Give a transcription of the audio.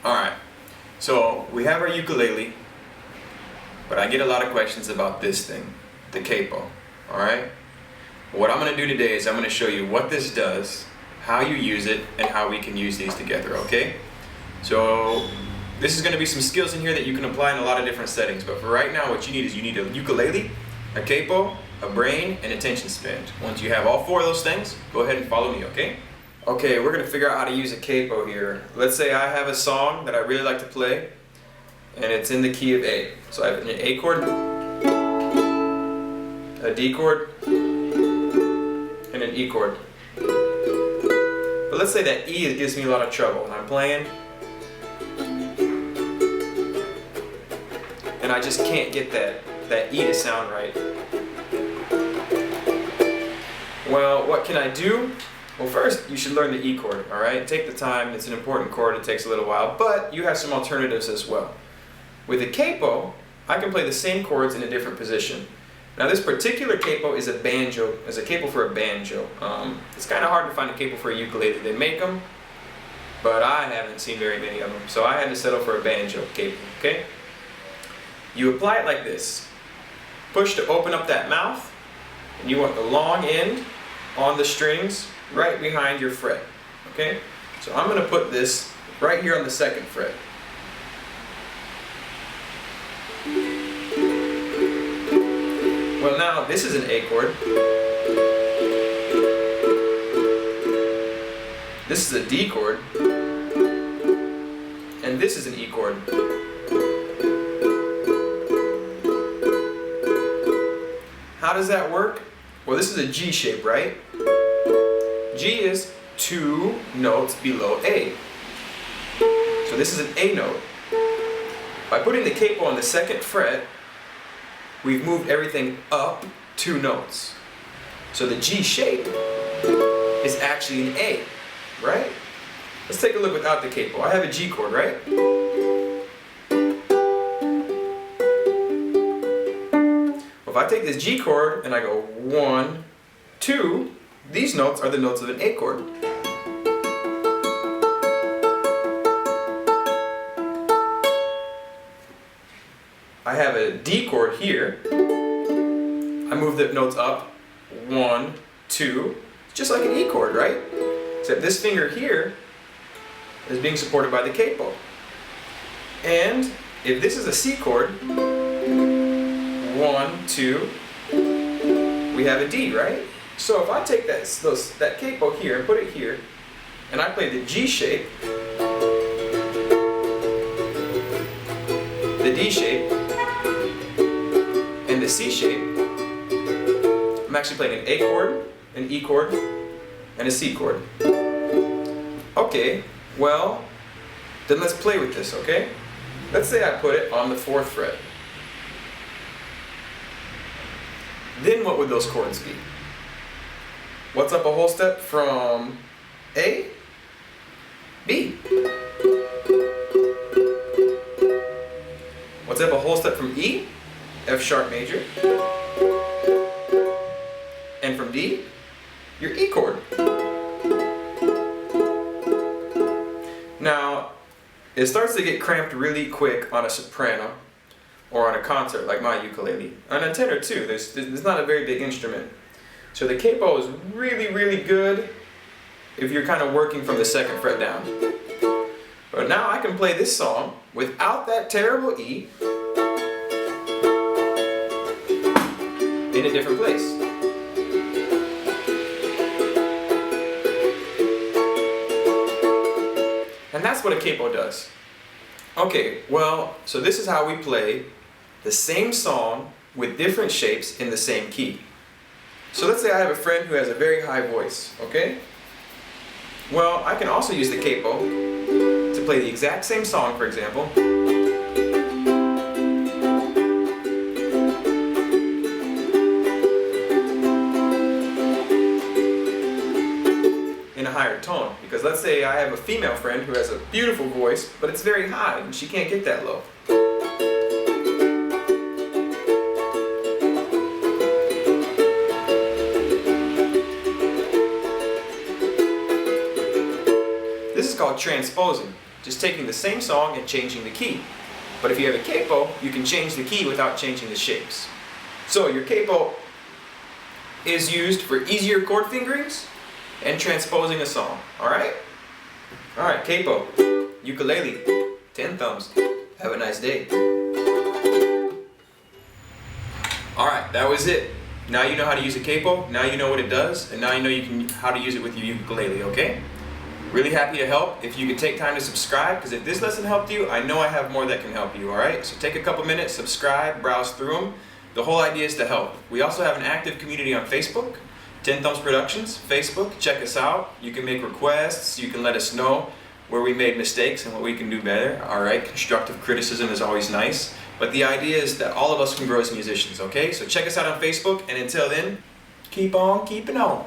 Alright, so we have our ukulele, but I get a lot of questions about this thing, the capo. Alright? What I'm going to do today is I'm going to show you what this does, how you use it, and how we can use these together, okay? So this is going to be some skills in here that you can apply in a lot of different settings, but for right now what you need is you need a ukulele, a capo, a brain, and a tension span. Once you have all four of those things, go ahead and follow me, okay? Okay, we're going to figure out how to use a capo here. Let's say I have a song that I really like to play, and it's in the key of A. So I have an A chord, a D chord, and an E chord. But let's say that E gives me a lot of trouble, and I'm playing, and I just can't get that E to sound right. Well, what can I do? Well, first, you should learn the E chord, alright? Take the time, it's an important chord, it takes a little while, but you have some alternatives as well. With a capo, I can play the same chords in a different position. Now this particular capo is a banjo, is a capo for a banjo. It's kind of hard to find a capo for a ukulele. They make them, but I haven't seen very many of them, so I had to settle for a banjo capo, okay? You apply it like this. Push to open up that mouth, and you want the long end on the strings right behind your fret, okay? So I'm going to put this right here on the second fret. Well, now this is an A chord. This is a D chord. And this is an E chord. How does that work? Well, this is a G shape, right? G is 2 notes below A. So this is an A note. By putting the capo on the second fret, we've moved everything up 2 notes. So the G shape is actually an A, right? Let's take a look without the capo. I have a G chord, right? Well, if I take this G chord and I go 1, 2, these notes are the notes of an A chord. I have a D chord here. I move the notes up 1, 2, just like an E chord, right? Except this finger here is being supported by the capo. And if this is a C chord, 1, 2, we have a D, right? So if I take that capo here and put it here, and I play the G shape, the D shape, and the C shape, I'm actually playing an A chord, an E chord, and a C chord. Okay, well, then let's play with this, okay? Let's say I put it on the 4th fret. Then what would those chords be? What's up a whole step from A? B. What's up a whole step from E? F sharp major. And from D, your E chord. Now, it starts to get cramped really quick on a soprano or on a concert like my ukulele. On a tenor too, there's not a very big instrument. So the capo is really, really good if you're kind of working from the 2nd fret down. But now I can play this song without that terrible E in a different place. And that's what a capo does. Okay, well, so this is how we play the same song with different shapes in the same key. So let's say I have a friend who has a very high voice, okay? Well, I can also use the capo to play the exact same song, for example, in a higher tone. Because let's say I have a female friend who has a beautiful voice, but it's very high and she can't get that low. This is called transposing. just taking the same song and changing the key. But if you have a capo, you can change the key without changing the shapes. So your capo is used for easier chord fingerings and transposing a song. Alright? Alright, capo, ukulele, 10 thumbs. Have a nice day. Alright, that was it. Now you know how to use a capo, now you know what it does, and now you know how to use it with your ukulele, okay? Really happy to help. If you could take time to subscribe, because if this lesson helped you, I know I have more that can help you, alright? So take a couple minutes, subscribe, browse through them. The whole idea is to help. We also have an active community on Facebook, 10 Thumbs Productions, Facebook. Check us out. You can make requests, you can let us know where we made mistakes and what we can do better, alright? Constructive criticism is always nice. But the idea is that all of us can grow as musicians, okay? So check us out on Facebook, and until then, keep on keeping on.